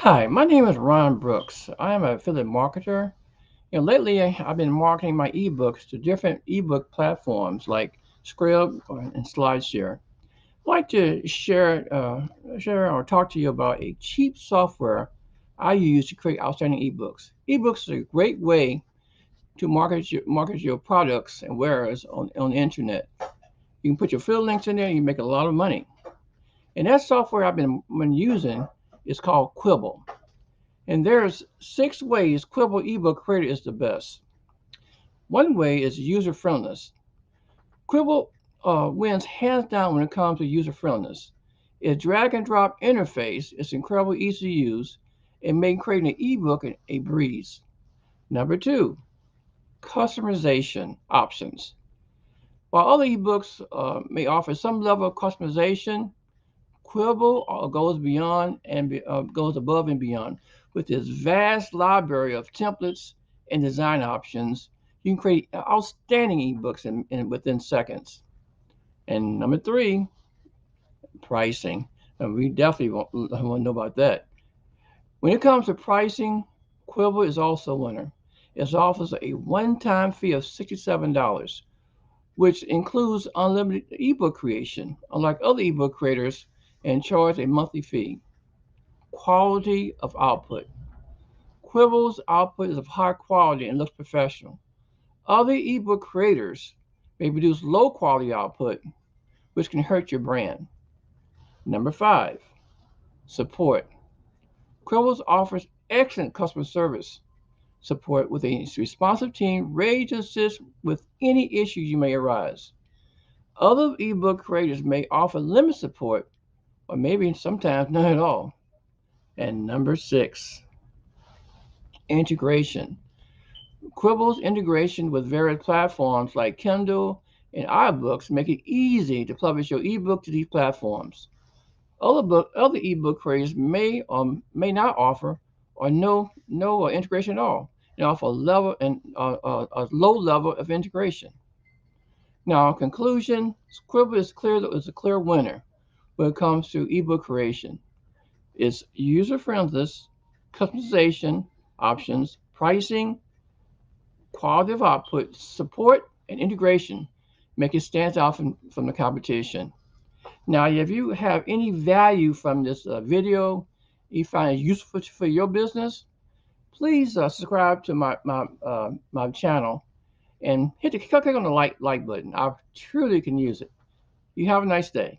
Hi, my name is Ron Brooks. I am an affiliate marketer. Lately I've been marketing my ebooks to different ebook platforms like Sqribble and SlideShare. I'd like to share or talk to you about a cheap software I use to create outstanding ebooks. Ebooks are a great way to market your products and wares on the internet. You can put your field links in there and you make a lot of money. And that software I've been using is called Sqribble. And there's 6 ways Sqribble ebook creator is the best. One way is user friendliness. Sqribble wins hands down when it comes to user friendliness. Its drag and drop interface is incredibly easy to use and makes creating an ebook a breeze. Number two, customization options. While other ebooks may offer some level of customization, Sqribble goes above and beyond. With its vast library of templates and design options, you can create outstanding ebooks within seconds. And number three, pricing. And we definitely want to know about that. When it comes to pricing, Sqribble is also a winner. It offers a one-time fee of $67, which includes unlimited ebook creation, unlike other ebook creators, and charge a monthly fee. Quality of output. Sqribble's output is of high quality and looks professional. Other ebook creators may produce low quality output, which can hurt your brand. Number five, support. Sqribble offers excellent customer service support with a responsive team ready to assist with any issues you may arise. Other ebook creators may offer limited support or maybe sometimes none at all. And number six, integration. Sqribble's integration with various platforms like Kindle and iBooks make it easy to publish your ebook to these platforms. Other ebook creators may or may not offer or no integration at all, and offer a low level of integration. Now, in conclusion, Sqribble is a clear winner when it comes to ebook creation. Its user friendly customization options, pricing, quality of output, support, and integration make it stand out from the competition. Now, if you have any value from this video, you find it useful for your business, please subscribe to my channel and click on the like button. I truly can use it. You have a nice day.